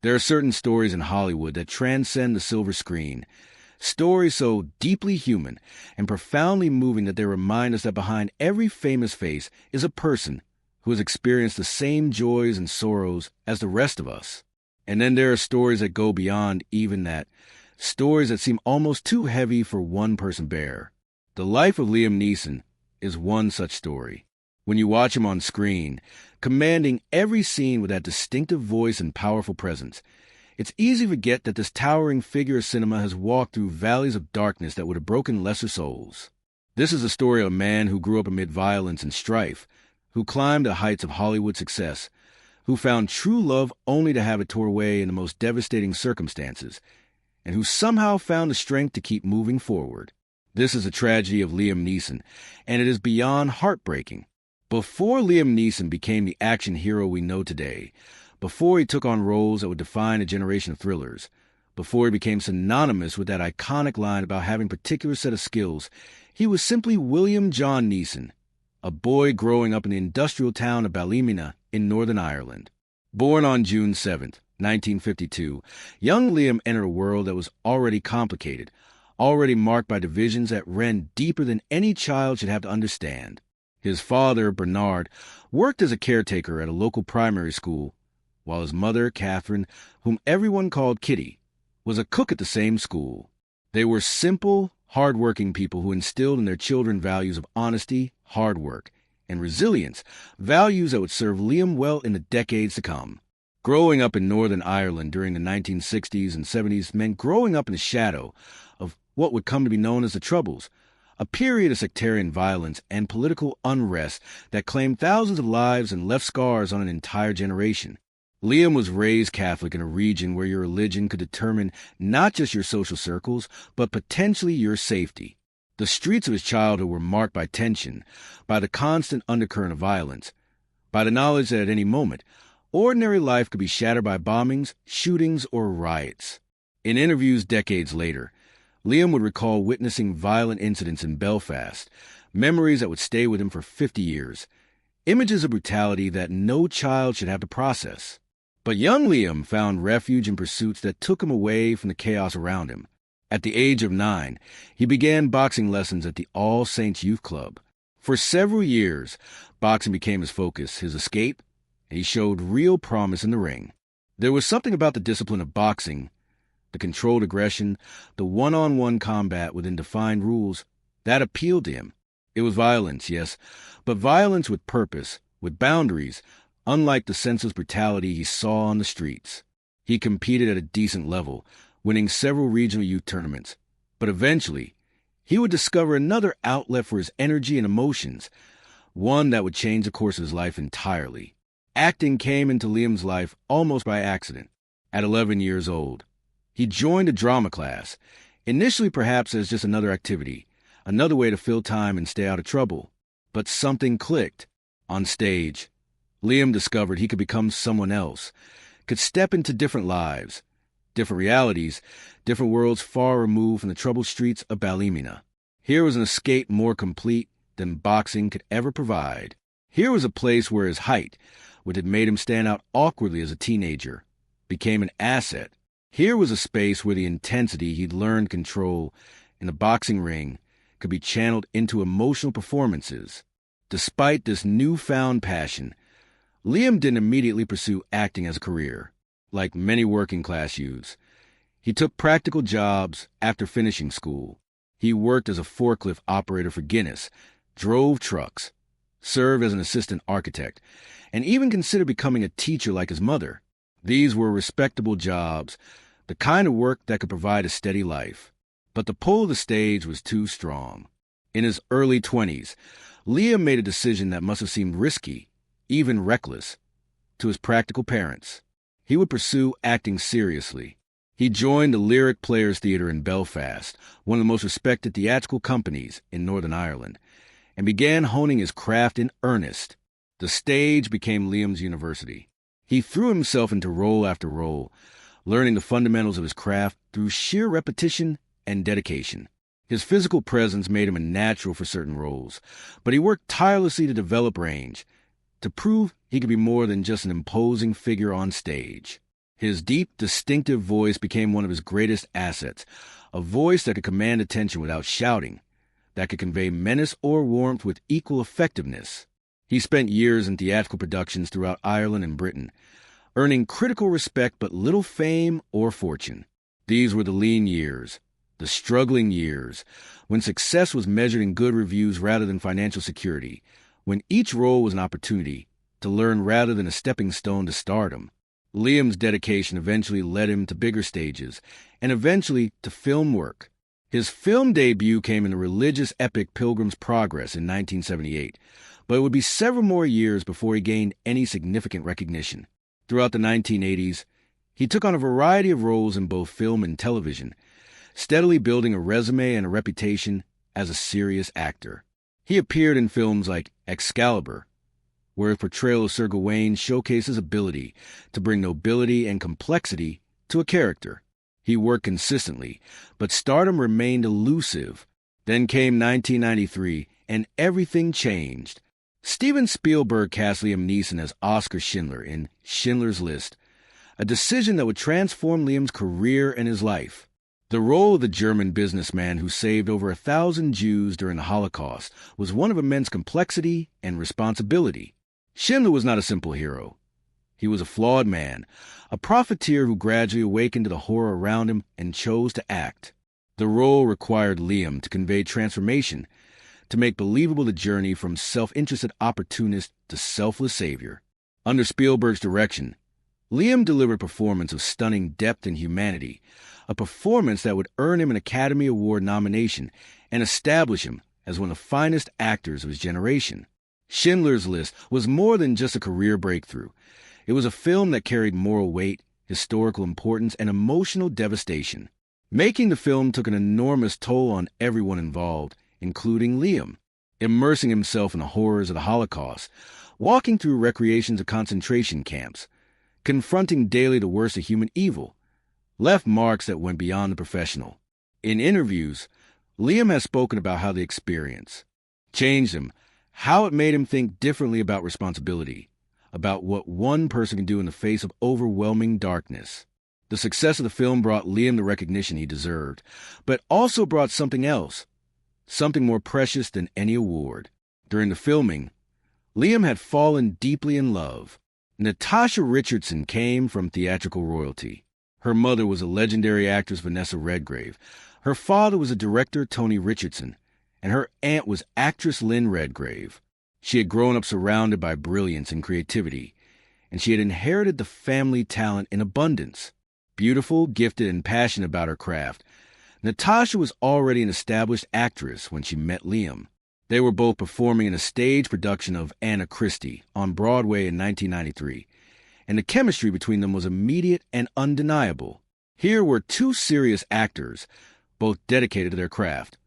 There are certain stories in Hollywood that transcend the silver screen, stories so deeply human and profoundly moving that they remind us that behind every famous face is a person who has experienced the same joys and sorrows as the rest of us. And then there are stories that go beyond even that, stories that seem almost too heavy for one person to bear. The life of Liam Neeson is one such story. When you watch him on screen, commanding every scene with that distinctive voice and powerful presence, it's easy to forget that this towering figure of cinema has walked through valleys of darkness that would have broken lesser souls. This is a story of a man who grew up amid violence and strife, who climbed the heights of Hollywood success, who found true love only to have it tore away in the most devastating circumstances, and who somehow found the strength to keep moving forward. This is a tragedy of Liam Neeson, and it is beyond heartbreaking. Before Liam Neeson became the action hero we know today, before he took on roles that would define a generation of thrillers, before he became synonymous with that iconic line about having a particular set of skills, he was simply William John Neeson, a boy growing up in the industrial town of Ballymena in Northern Ireland. Born on June 7th, 1952, young Liam entered a world that was already complicated, already marked by divisions that ran deeper than any child should have to understand. His father, Bernard, worked as a caretaker at a local primary school, while his mother, Catherine, whom everyone called Kitty, was a cook at the same school. They were simple, hard-working people who instilled in their children values of honesty, hard work, and resilience, values that would serve Liam well in the decades to come. Growing up in Northern Ireland during the 1960s and 70s meant growing up in the shadow of what would come to be known as the Troubles, a period of sectarian violence and political unrest that claimed thousands of lives and left scars on an entire generation. Liam was raised Catholic in a region where your religion could determine not just your social circles, but potentially your safety. The streets of his childhood were marked by tension, by the constant undercurrent of violence, by the knowledge that at any moment, ordinary life could be shattered by bombings, shootings, or riots. In interviews decades later, Liam would recall witnessing violent incidents in Belfast, memories that would stay with him for 50 years, images of brutality that no child should have to process. But young Liam found refuge in pursuits that took him away from the chaos around him. At the age of 9, he began boxing lessons at the All Saints Youth Club. For several years, boxing became his focus, his escape, and he showed real promise in the ring. There was something about the discipline of boxing, the controlled aggression, the one-on-one combat within defined rules, that appealed to him. It was violence, yes, but violence with purpose, with boundaries, unlike the senseless brutality he saw on the streets. He competed at a decent level, winning several regional youth tournaments. But eventually, he would discover another outlet for his energy and emotions, one that would change the course of his life entirely. Acting came into Liam's life almost by accident. At 11 years old, he joined a drama class, initially perhaps as just another activity, another way to fill time and stay out of trouble. But something clicked. On stage, Liam discovered he could become someone else, could step into different lives, different realities, different worlds far removed from the troubled streets of Ballymena. Here was an escape more complete than boxing could ever provide. Here was a place where his height, which had made him stand out awkwardly as a teenager, became an asset. Here was a space where the intensity he'd learned control in the boxing ring could be channeled into emotional performances. Despite this newfound passion, Liam didn't immediately pursue acting as a career. Like many working-class youths, he took practical jobs after finishing school. He worked as a forklift operator for Guinness, drove trucks, served as an assistant architect, and even considered becoming a teacher like his mother. These were respectable jobs, the kind of work that could provide a steady life. But the pull of the stage was too strong. In his early 20s, Liam made a decision that must have seemed risky, even reckless, to his practical parents. He would pursue acting seriously. He joined the Lyric Players Theatre in Belfast, one of the most respected theatrical companies in Northern Ireland, and began honing his craft in earnest. The stage became Liam's university. He threw himself into role after role, learning the fundamentals of his craft through sheer repetition and dedication. His physical presence made him a natural for certain roles, but he worked tirelessly to develop range, to prove he could be more than just an imposing figure on stage. His deep, distinctive voice became one of his greatest assets, a voice that could command attention without shouting, that could convey menace or warmth with equal effectiveness. He spent years in theatrical productions throughout Ireland and Britain, earning critical respect but little fame or fortune. These were the lean years, the struggling years, when success was measured in good reviews rather than financial security, when each role was an opportunity to learn rather than a stepping stone to stardom. Liam's dedication eventually led him to bigger stages, and eventually to film work. His film debut came in the religious epic Pilgrim's Progress in 1978, but it would be several more years before he gained any significant recognition. Throughout the 1980s, he took on a variety of roles in both film and television, steadily building a resume and a reputation as a serious actor. He appeared in films like Excalibur, where his portrayal of Sir Gawain showcased his ability to bring nobility and complexity to a character. He worked consistently, but stardom remained elusive. Then came 1993, and everything changed. Steven Spielberg cast Liam Neeson as Oscar Schindler in Schindler's List, a decision that would transform Liam's career and his life. The role of the German businessman who saved over 1,000 Jews during the Holocaust was one of immense complexity and responsibility. Schindler was not a simple hero. He was a flawed man, a profiteer who gradually awakened to the horror around him and chose to act. The role required Liam to convey transformation, to make believable the journey from self-interested opportunist to selfless savior. Under Spielberg's direction, Liam delivered a performance of stunning depth and humanity, a performance that would earn him an Academy Award nomination and establish him as one of the finest actors of his generation. Schindler's List was more than just a career breakthrough. It was a film that carried moral weight, historical importance, and emotional devastation. Making the film took an enormous toll on everyone involved, including Liam. Immersing himself in the horrors of the Holocaust, walking through recreations of concentration camps, confronting daily the worst of human evil, left marks that went beyond the professional. In interviews, Liam has spoken about how the experience changed him, how it made him think differently about responsibility, about what one person can do in the face of overwhelming darkness. The success of the film brought Liam the recognition he deserved, but also brought something else, something more precious than any award. During the filming, Liam had fallen deeply in love. Natasha Richardson came from theatrical royalty. Her mother was a legendary actress, Vanessa Redgrave. Her father was a director, Tony Richardson, and her aunt was actress Lynn Redgrave. She had grown up surrounded by brilliance and creativity, and she had inherited the family talent in abundance. Beautiful, gifted, and passionate about her craft, Natasha was already an established actress when she met Liam. They were both performing in a stage production of Anna Christie on Broadway in 1993, and the chemistry between them was immediate and undeniable. Here were two serious actors, both dedicated to their craft,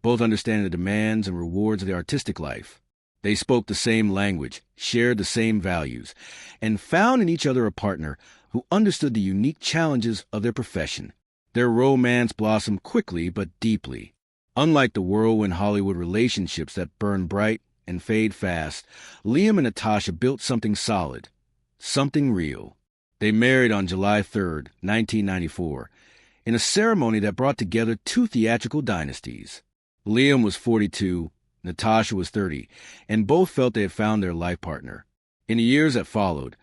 both understanding the demands and rewards of the artistic life. They spoke the same language, shared the same values, and found in each other a partner who understood the unique challenges of their profession. Their romance blossomed quickly but deeply. Unlike the whirlwind Hollywood relationships that burn bright and fade fast, Liam and Natasha built something solid, something real. They married on July 3rd, 1994, in a ceremony that brought together two theatrical dynasties. Liam was 42, Natasha was 30, and both felt they had found their life partner. In the years that followed,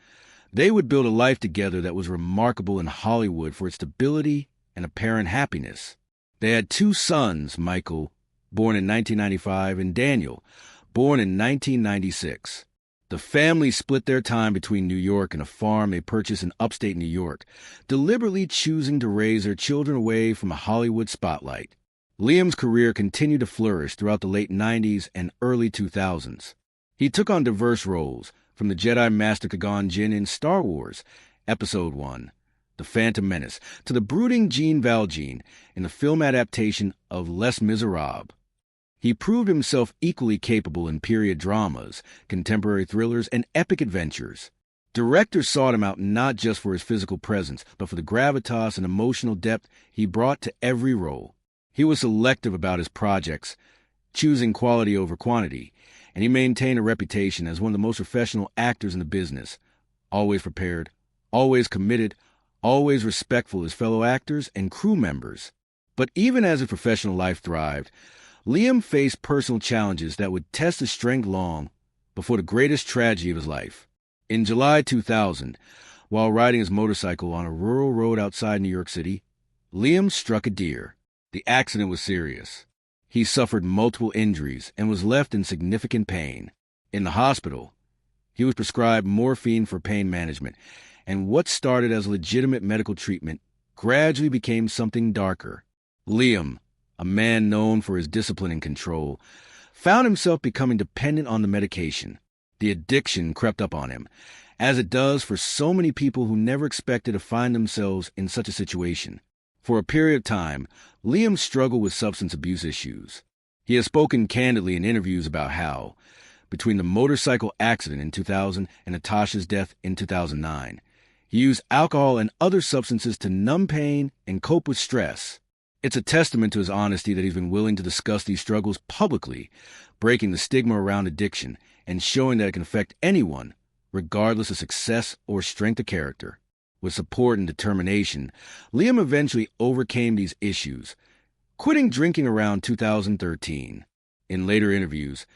they would build a life together that was remarkable in Hollywood for its stability and apparent happiness. They had two sons, Michael, born in 1995, and Daniel, born in 1996. The family split their time between New York and a farm they purchased in upstate New York, deliberately choosing to raise their children away from a Hollywood spotlight. Liam's career continued to flourish throughout the late 90s and early 2000s. He took on diverse roles, from the Jedi Master Qui-Gon Jinn in Star Wars, Episode 1, The Phantom Menace, to the brooding Jean Valjean in the film adaptation of Les Miserables. He proved himself equally capable in period dramas, contemporary thrillers, and epic adventures. Directors sought him out not just for his physical presence, but for the gravitas and emotional depth he brought to every role. He was selective about his projects, choosing quality over quantity, and he maintained a reputation as one of the most professional actors in the business, always prepared, always committed, always respectful of his fellow actors and crew members. But even as his professional life thrived, Liam faced personal challenges that would test his strength long before the greatest tragedy of his life. In July 2000, while riding his motorcycle on a rural road outside New York City, Liam struck a deer. The accident was serious. He suffered multiple injuries and was left in significant pain. In the hospital, he was prescribed morphine for pain management, and what started as legitimate medical treatment gradually became something darker. Liam, a man known for his discipline and control, found himself becoming dependent on the medication. The addiction crept up on him, as it does for so many people who never expected to find themselves in such a situation. For a period of time, Liam struggled with substance abuse issues. He has spoken candidly in interviews about how, between the motorcycle accident in 2000 and Natasha's death in 2009, he used alcohol and other substances to numb pain and cope with stress. It's a testament to his honesty that he's been willing to discuss these struggles publicly, breaking the stigma around addiction and showing that it can affect anyone, regardless of success or strength of character. With support and determination, Liam eventually overcame these issues, quitting drinking around 2013. In later interviews,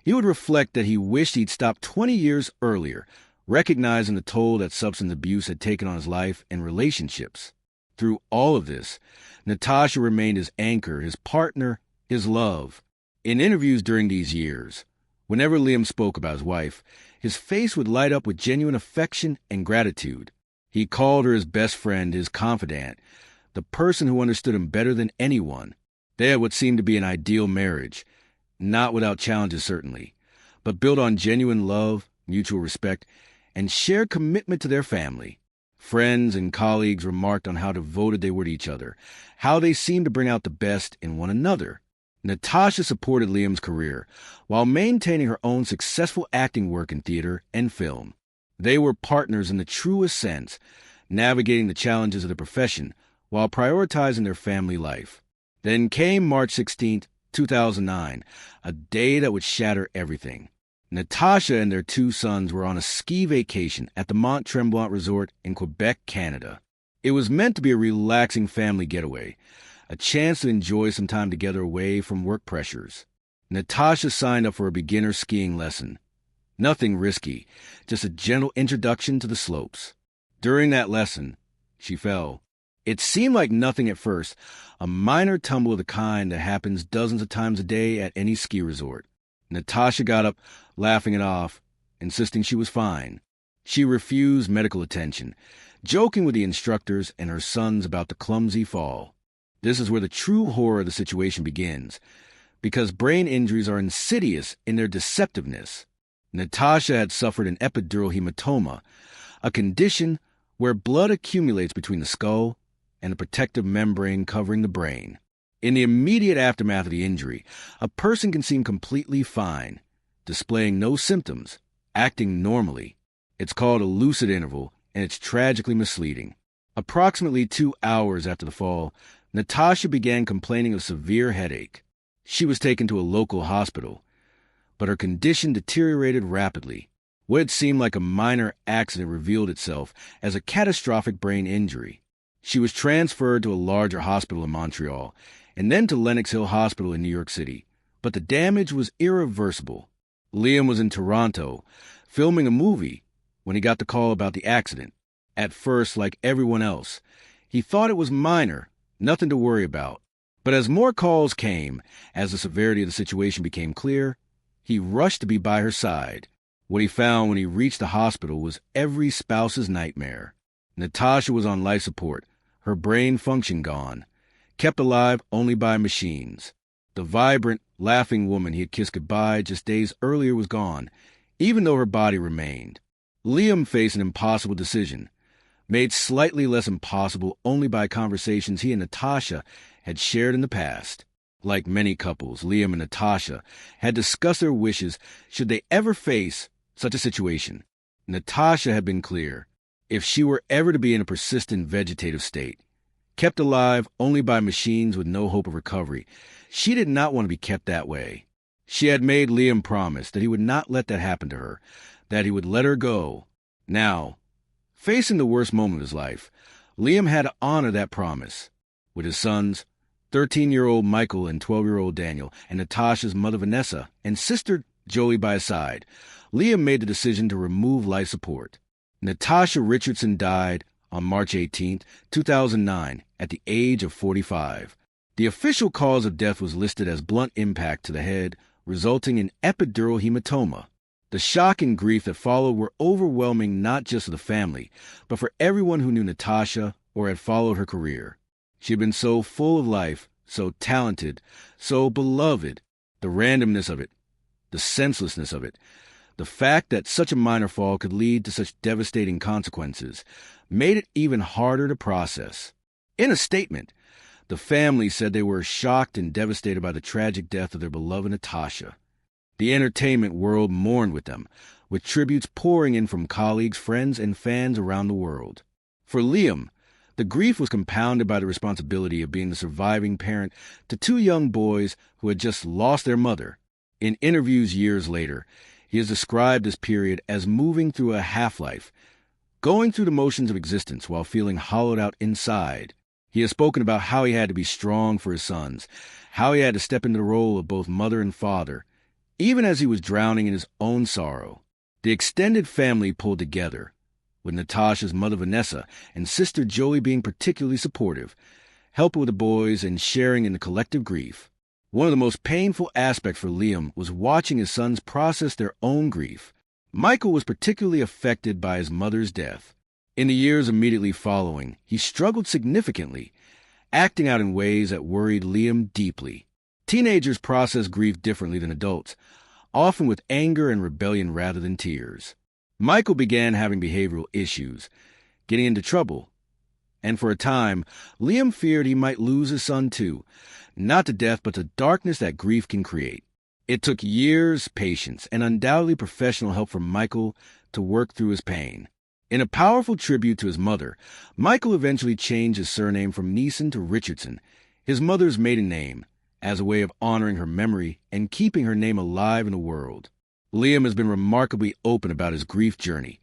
he would reflect that he wished he'd stopped 20 years earlier, recognizing the toll that substance abuse had taken on his life and relationships. Through all of this, Natasha remained his anchor, his partner, his love. In interviews during these years, whenever Liam spoke about his wife, his face would light up with genuine affection and gratitude. He called her his best friend, his confidant, the person who understood him better than anyone. They had what seemed to be an ideal marriage, not without challenges certainly, but built on genuine love, mutual respect, and shared commitment to their family. Friends and colleagues remarked on how devoted they were to each other, how they seemed to bring out the best in one another. Natasha supported Liam's career while maintaining her own successful acting work in theater and film. They were partners in the truest sense, navigating the challenges of the profession while prioritizing their family life. Then came March 16, 2009, a day that would shatter everything. Natasha and their two sons were on a ski vacation at the Mont Tremblant Resort in Quebec, Canada. It was meant to be a relaxing family getaway, a chance to enjoy some time together away from work pressures. Natasha signed up for a beginner skiing lesson. Nothing risky, just a gentle introduction to the slopes. During that lesson, she fell. It seemed like nothing at first, a minor tumble of the kind that happens dozens of times a day at any ski resort. Natasha got up, laughing it off, insisting she was fine. She refused medical attention, joking with the instructors and her sons about the clumsy fall. This is where the true horror of the situation begins, because brain injuries are insidious in their deceptiveness. Natasha had suffered an epidural hematoma, a condition where blood accumulates between the skull and the protective membrane covering the brain. In the immediate aftermath of the injury, a person can seem completely fine, displaying no symptoms, acting normally. It's called a lucid interval, and it's tragically misleading. Approximately 2 hours after the fall, Natasha began complaining of severe headache. She was taken to a local hospital, but her condition deteriorated rapidly. What had seemed like a minor accident revealed itself as a catastrophic brain injury. She was transferred to a larger hospital in Montreal, and then to Lenox Hill Hospital in New York City. But the damage was irreversible. Liam was in Toronto, filming a movie, when he got the call about the accident. At first, like everyone else, he thought it was minor, nothing to worry about. But as more calls came, as the severity of the situation became clear, he rushed to be by her side. What he found when he reached the hospital was every spouse's nightmare. Natasha was on life support, her brain function gone, kept alive only by machines. The vibrant, laughing woman he had kissed goodbye just days earlier was gone, even though her body remained. Liam faced an impossible decision, made slightly less impossible only by conversations he and Natasha had shared in the past. Like many couples, Liam and Natasha had discussed their wishes should they ever face such a situation. Natasha had been clear. If she were ever to be in a persistent vegetative state, kept alive only by machines with no hope of recovery, she did not want to be kept that way. She had made Liam promise that he would not let that happen to her, that he would let her go. Now, facing the worst moment of his life, Liam had to honor that promise. With his sons, 13-year-old Michael and 12-year-old Daniel, and Natasha's mother Vanessa and sister Joey by his side, Liam made the decision to remove life support. Natasha Richardson died on March 18, 2009, at the age of 45. The official cause of death was listed as blunt impact to the head, resulting in epidural hematoma. The shock and grief that followed were overwhelming not just for the family, but for everyone who knew Natasha or had followed her career. She had been so full of life, so talented, so beloved. The randomness of it, the senselessness of it, the fact that such a minor fall could lead to such devastating consequences made it even harder to process. In a statement, the family said they were shocked and devastated by the tragic death of their beloved Natasha. The entertainment world mourned with them, with tributes pouring in from colleagues, friends, and fans around the world. For Liam, the grief was compounded by the responsibility of being the surviving parent to two young boys who had just lost their mother. In interviews years later, he has described this period as moving through a half-life, going through the motions of existence while feeling hollowed out inside. He has spoken about how he had to be strong for his sons, how he had to step into the role of both mother and father, even as he was drowning in his own sorrow. The extended family pulled together, with Natasha's mother Vanessa and sister Joey being particularly supportive, helping with the boys and sharing in the collective grief. One of the most painful aspects for Liam was watching his sons process their own grief. Michael was particularly affected by his mother's death. In the years immediately following, he struggled significantly, acting out in ways that worried Liam deeply. Teenagers process grief differently than adults, often with anger and rebellion rather than tears. Michael began having behavioral issues, getting into trouble, and for a time, Liam feared he might lose his son too, not to death but to darkness that grief can create. It took years, patience, and undoubtedly professional help from Michael to work through his pain. In a powerful tribute to his mother, Michael eventually changed his surname from Neeson to Richardson, his mother's maiden name, as a way of honoring her memory and keeping her name alive in the world. Liam has been remarkably open about his grief journey,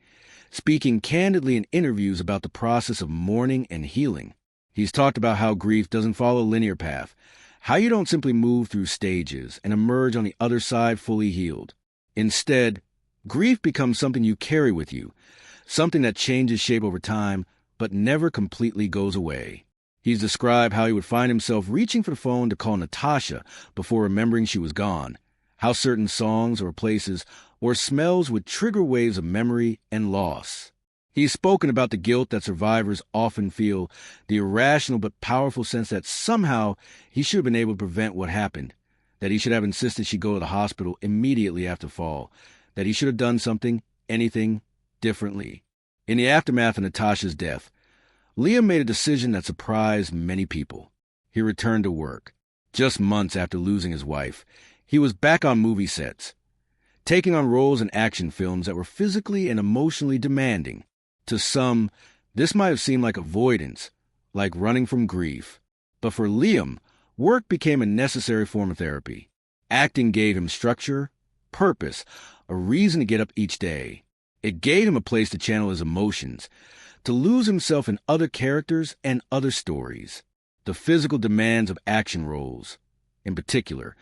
speaking candidly in interviews about the process of mourning and healing. He's talked about how grief doesn't follow a linear path, how you don't simply move through stages and emerge on the other side fully healed. Instead, grief becomes something you carry with you, something that changes shape over time but never completely goes away. He's described how he would find himself reaching for the phone to call Natasha before remembering she was gone, how certain songs or places or smells would trigger waves of memory and loss. He's spoken about the guilt that survivors often feel, the irrational but powerful sense that somehow he should have been able to prevent what happened, that he should have insisted she go to the hospital immediately after fall, that he should have done something, anything, differently. In the aftermath of Natasha's death, Liam made a decision that surprised many people. He returned to work. Just months after losing his wife, he was back on movie sets, taking on roles in action films that were physically and emotionally demanding. To some, this might have seemed like avoidance, like running from grief. But for Liam, work became a necessary form of therapy. Acting gave him structure, purpose, a reason to get up each day. It gave him a place to channel his emotions, to lose himself in other characters and other stories. The physical demands of action roles, in particular,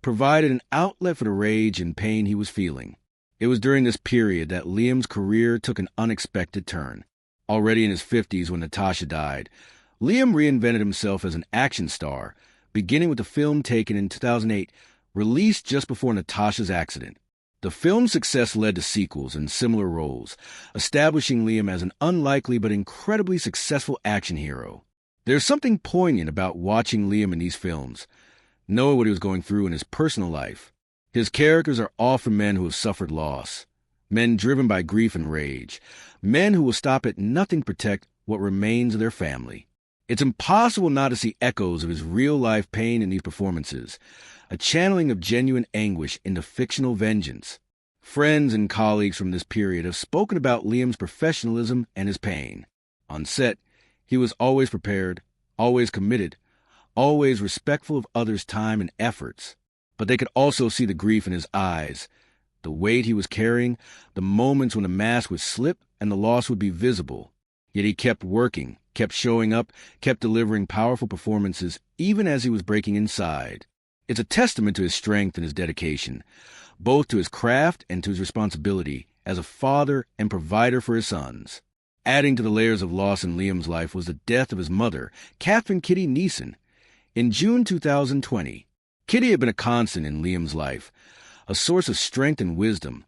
provided an outlet for the rage and pain he was feeling. It was during this period that Liam's career took an unexpected turn. Already in his 50s when Natasha died, Liam reinvented himself as an action star, beginning with the film taken in 2008, released just before Natasha's accident. The film's success led to sequels and similar roles, establishing Liam as an unlikely but incredibly successful action hero. There's something poignant about watching Liam in these films, knowing what he was going through in his personal life. His characters are often men who have suffered loss, men driven by grief and rage, men who will stop at nothing to protect what remains of their family. It's impossible not to see echoes of his real-life pain in these performances, a channeling of genuine anguish into fictional vengeance. Friends and colleagues from this period have spoken about Liam's professionalism and his pain. On set, he was always prepared, always committed, always respectful of others' time and efforts. But they could also see the grief in his eyes, the weight he was carrying, the moments when the mask would slip and the loss would be visible. Yet he kept working, kept showing up, kept delivering powerful performances, even as he was breaking inside. It's a testament to his strength and his dedication, both to his craft and to his responsibility as a father and provider for his sons. Adding to the layers of loss in Liam's life was the death of his mother, Catherine Kitty Neeson, in June 2020. Kitty had been a constant in Liam's life, a source of strength and wisdom,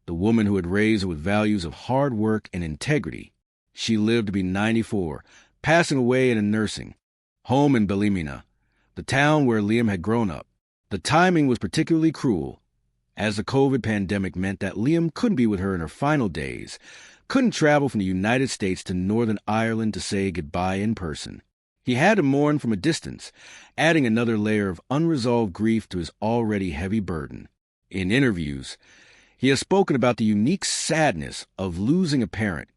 the woman who had raised her with values of hard work and integrity. She lived to be 94, passing away in a nursing home in Ballymena, the town where Liam had grown up. The timing was particularly cruel, as the COVID pandemic meant that Liam couldn't be with her in her final days, couldn't travel from the United States to Northern Ireland to say goodbye in person. He had to mourn from a distance, adding another layer of unresolved grief to his already heavy burden. In interviews, he has spoken about the unique sadness of losing a parent,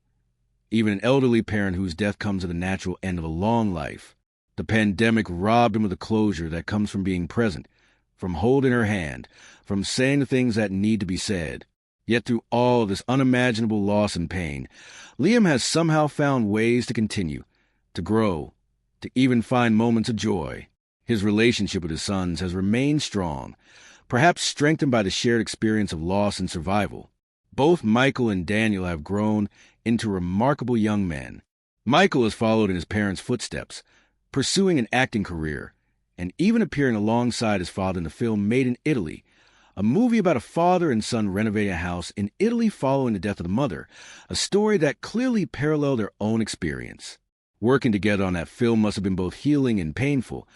even an elderly parent whose death comes at the natural end of a long life. The pandemic robbed him of the closure that comes from being present, from holding her hand, from saying the things that need to be said. Yet through all of this unimaginable loss and pain, Liam has somehow found ways to continue, to grow, to even find moments of joy. His relationship with his sons has remained strong, perhaps strengthened by the shared experience of loss and survival. Both Michael and Daniel have grown into remarkable young men. Michael has followed in his parents' footsteps, pursuing an acting career, and even appearing alongside his father in the film Made in Italy, a movie about a father and son renovating a house in Italy following the death of the mother, a story that clearly paralleled their own experience. Working together on that film must have been both healing and painful,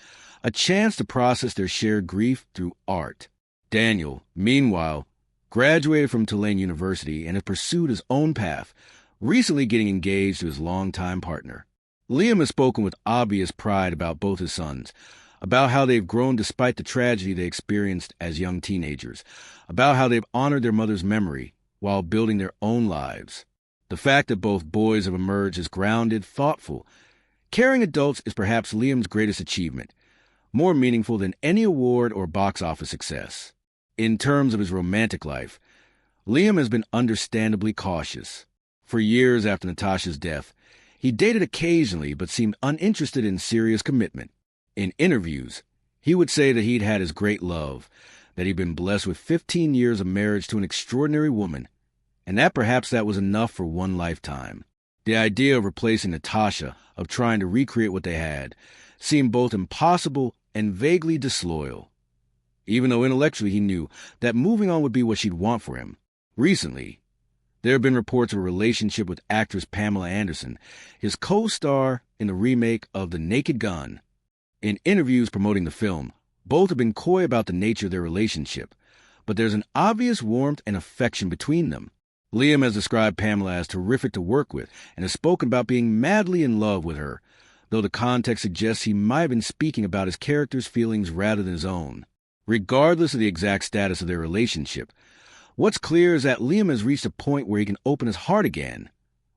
a chance to process their shared grief through art. Daniel, meanwhile, graduated from Tulane University and has pursued his own path, recently getting engaged to his longtime partner. Liam has spoken with obvious pride about both his sons, about how they've grown despite the tragedy they experienced as young teenagers, about how they've honored their mother's memory while building their own lives. The fact that both boys have emerged as grounded, thoughtful, caring adults is perhaps Liam's greatest achievement, more meaningful than any award or box office success. In terms of his romantic life, Liam has been understandably cautious. For years after Natasha's death, he dated occasionally but seemed uninterested in serious commitment. In interviews, he would say that he'd had his great love, that he'd been blessed with 15 years of marriage to an extraordinary woman, and that perhaps that was enough for one lifetime. The idea of replacing Natasha, of trying to recreate what they had, seemed both impossible and vaguely disloyal. Even though intellectually he knew that moving on would be what she'd want for him. Recently, there have been reports of a relationship with actress Pamela Anderson, his co-star in the remake of The Naked Gun. In interviews promoting the film, both have been coy about the nature of their relationship, but there's an obvious warmth and affection between them. Liam has described Pamela as terrific to work with and has spoken about being madly in love with her, though the context suggests he might have been speaking about his character's feelings rather than his own. Regardless of the exact status of their relationship, what's clear is that Liam has reached a point where he can open his heart again,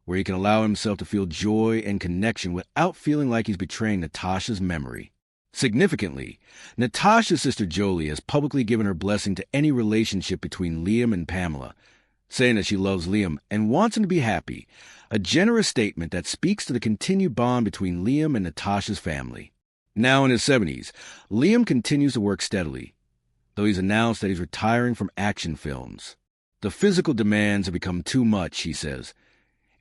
where he can allow himself to feel joy and connection without feeling like he's betraying Natasha's memory. Significantly, Natasha's sister Jolie has publicly given her blessing to any relationship between Liam and Pamela, saying that she loves Liam and wants him to be happy, a generous statement that speaks to the continued bond between Liam and Natasha's family. Now in his 70s, Liam continues to work steadily, though he's announced that he's retiring from action films. The physical demands have become too much, he says,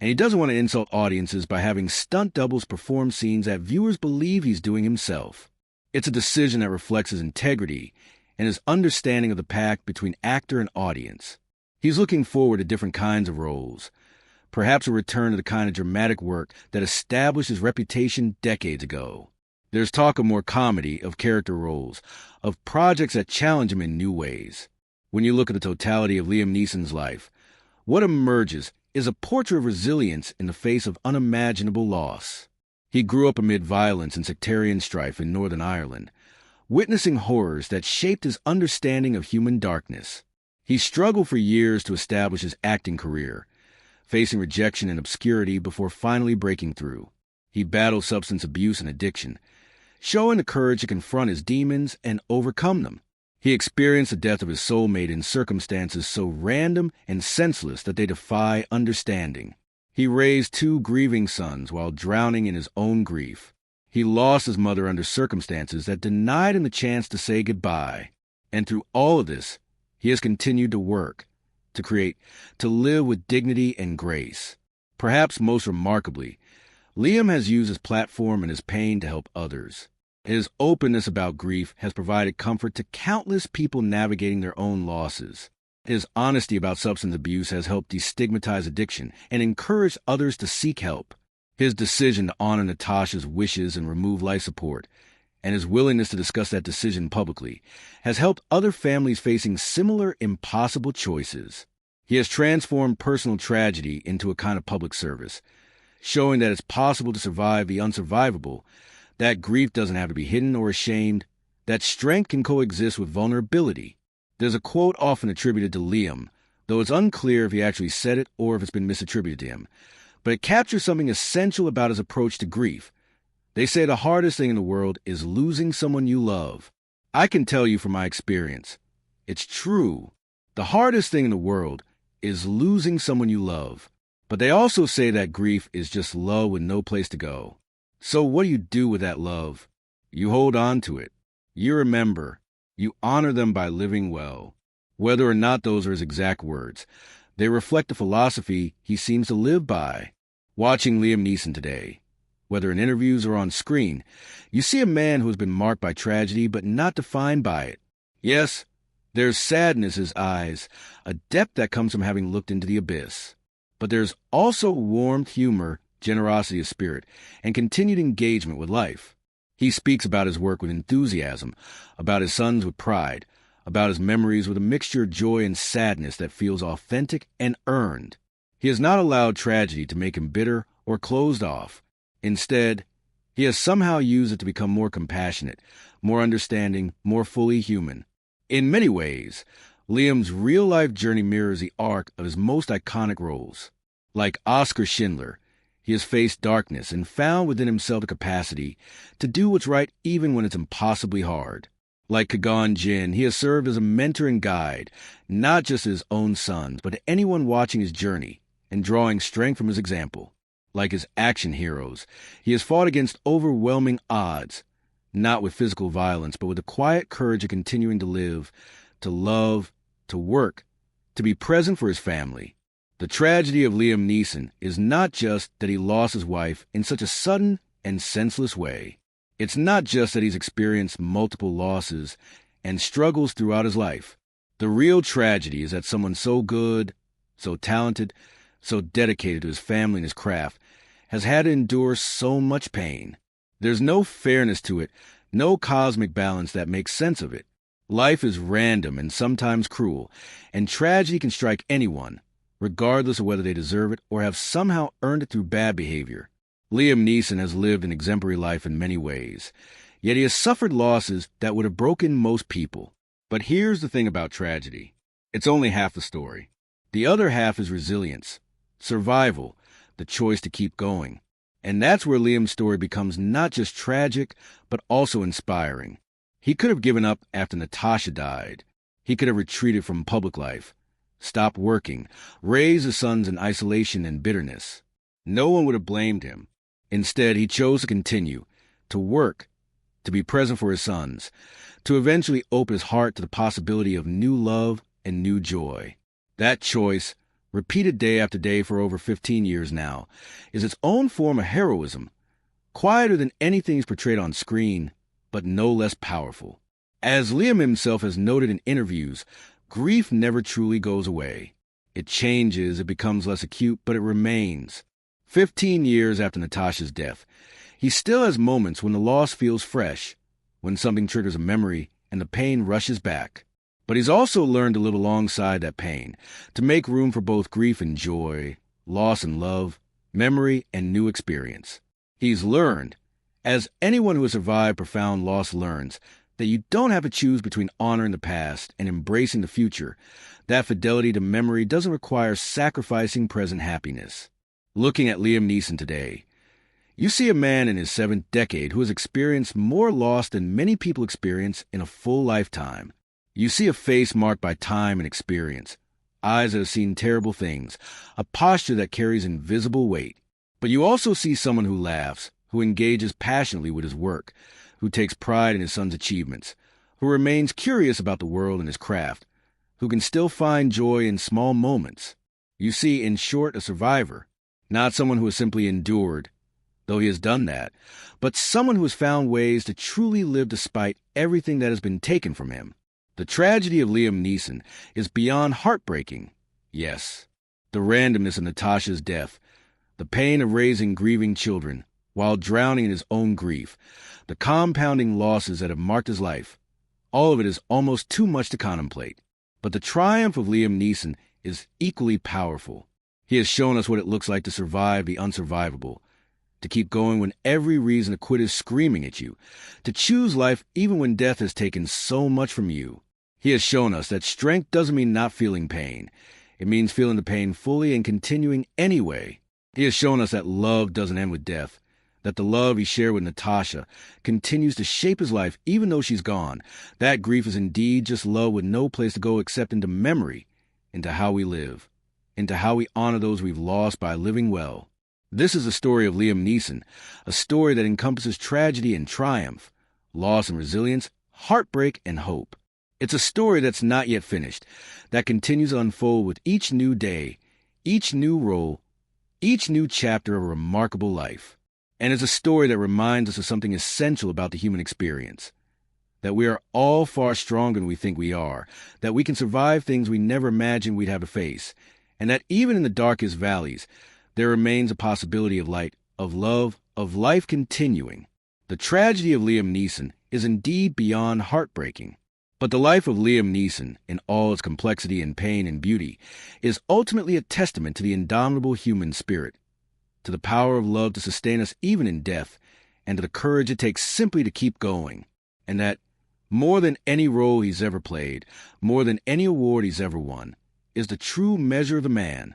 and he doesn't want to insult audiences by having stunt doubles perform scenes that viewers believe he's doing himself. It's a decision that reflects his integrity and his understanding of the pact between actor and audience. He's looking forward to different kinds of roles, perhaps a return to the kind of dramatic work that established his reputation decades ago. There's talk of more comedy, of character roles, of projects that challenge him in new ways. When you look at the totality of Liam Neeson's life, what emerges is a portrait of resilience in the face of unimaginable loss. He grew up amid violence and sectarian strife in Northern Ireland, witnessing horrors that shaped his understanding of human darkness. He struggled for years to establish his acting career, facing rejection and obscurity before finally breaking through. He battled substance abuse and addiction, showing the courage to confront his demons and overcome them. He experienced the death of his soulmate in circumstances so random and senseless that they defy understanding. He raised two grieving sons while drowning in his own grief. He lost his mother under circumstances that denied him the chance to say goodbye. And through all of this, he has continued to work, to create, to live with dignity and grace. Perhaps most remarkably, Liam has used his platform and his pain to help others. His openness about grief has provided comfort to countless people navigating their own losses. His honesty about substance abuse has helped destigmatize addiction and encourage others to seek help. His decision to honor Natasha's wishes and remove life support, and his willingness to discuss that decision publicly, has helped other families facing similar impossible choices. He has transformed personal tragedy into a kind of public service, showing that it's possible to survive the unsurvivable, that grief doesn't have to be hidden or ashamed, that strength can coexist with vulnerability. There's a quote often attributed to Liam, though it's unclear if he actually said it or if it's been misattributed to him, but it captures something essential about his approach to grief. They say the hardest thing in the world is losing someone you love. I can tell you from my experience, it's true. The hardest thing in the world is losing someone you love. But they also say that grief is just love with no place to go. So what do you do with that love? You hold on to it. You remember. You honor them by living well. Whether or not those are his exact words, they reflect the philosophy he seems to live by. Watching Liam Neeson today, whether in interviews or on screen, you see a man who has been marked by tragedy but not defined by it. Yes, there's sadness in his eyes, a depth that comes from having looked into the abyss. But there's also warmth, humor, generosity of spirit, and continued engagement with life. He speaks about his work with enthusiasm, about his sons with pride, about his memories with a mixture of joy and sadness that feels authentic and earned. He has not allowed tragedy to make him bitter or closed off. Instead, he has somehow used it to become more compassionate, more understanding, more fully human. In many ways, Liam's real-life journey mirrors the arc of his most iconic roles. Like Oscar Schindler, he has faced darkness and found within himself the capacity to do what's right even when it's impossibly hard. Like Kagan Jin, he has served as a mentor and guide, not just to his own sons, but to anyone watching his journey and drawing strength from his example. Like his action heroes, he has fought against overwhelming odds, not with physical violence, but with the quiet courage of continuing to live, to love, to work, to be present for his family. The tragedy of Liam Neeson is not just that he lost his wife in such a sudden and senseless way. It's not just that he's experienced multiple losses and struggles throughout his life. The real tragedy is that someone so good, so talented, so dedicated to his family and his craft, has had to endure so much pain. There's no fairness to it, no cosmic balance that makes sense of it. Life is random and sometimes cruel, and tragedy can strike anyone, regardless of whether they deserve it or have somehow earned it through bad behavior. Liam Neeson has lived an exemplary life in many ways, yet he has suffered losses that would have broken most people. But here's the thing about tragedy. It's only half the story. The other half is resilience, survival, the choice to keep going. And that's where Liam's story becomes not just tragic, but also inspiring. He could have given up after Natasha died. He could have retreated from public life, stopped working, raised his sons in isolation and bitterness. No one would have blamed him. Instead, he chose to continue, to work, to be present for his sons, to eventually open his heart to the possibility of new love and new joy. That choice, repeated day after day for over 15 years now, is its own form of heroism, quieter than anything he's portrayed on screen, but no less powerful. As Liam himself has noted in interviews, grief never truly goes away. It changes, it becomes less acute, but it remains. 15 years after Natasha's death, he still has moments when the loss feels fresh, when something triggers a memory and the pain rushes back. But he's also learned to live alongside that pain, to make room for both grief and joy, loss and love, memory and new experience. He's learned, as anyone who has survived profound loss learns, that you don't have to choose between honoring the past and embracing the future. That fidelity to memory doesn't require sacrificing present happiness. Looking at Liam Neeson today, you see a man in his 7th decade who has experienced more loss than many people experience in a full lifetime. You see a face marked by time and experience, eyes that have seen terrible things, a posture that carries invisible weight. But you also see someone who laughs, who engages passionately with his work, who takes pride in his son's achievements, who remains curious about the world and his craft, who can still find joy in small moments. You see, in short, a survivor, not someone who has simply endured, though he has done that, but someone who has found ways to truly live despite everything that has been taken from him. The tragedy of Liam Neeson is beyond heartbreaking. Yes, the randomness of Natasha's death, the pain of raising grieving children while drowning in his own grief, the compounding losses that have marked his life, all of it is almost too much to contemplate. But the triumph of Liam Neeson is equally powerful. He has shown us what it looks like to survive the unsurvivable, to keep going when every reason to quit is screaming at you, to choose life even when death has taken so much from you. He has shown us that strength doesn't mean not feeling pain. It means feeling the pain fully and continuing anyway. He has shown us that love doesn't end with death, that the love he shared with Natasha continues to shape his life even though she's gone. That grief is indeed just love with no place to go except into memory, into how we live, into how we honor those we've lost by living well. This is the story of Liam Neeson, a story that encompasses tragedy and triumph, loss and resilience, heartbreak and hope. It's a story that's not yet finished, that continues to unfold with each new day, each new role, each new chapter of a remarkable life. And it's a story that reminds us of something essential about the human experience, that we are all far stronger than we think we are, that we can survive things we never imagined we'd have to face, and that even in the darkest valleys, there remains a possibility of light, of love, of life continuing. The tragedy of Liam Neeson is indeed beyond heartbreaking. But the life of Liam Neeson, in all its complexity and pain and beauty, is ultimately a testament to the indomitable human spirit, to the power of love to sustain us even in death, and to the courage it takes simply to keep going. And that, more than any role he's ever played, more than any award he's ever won, is the true measure of the man,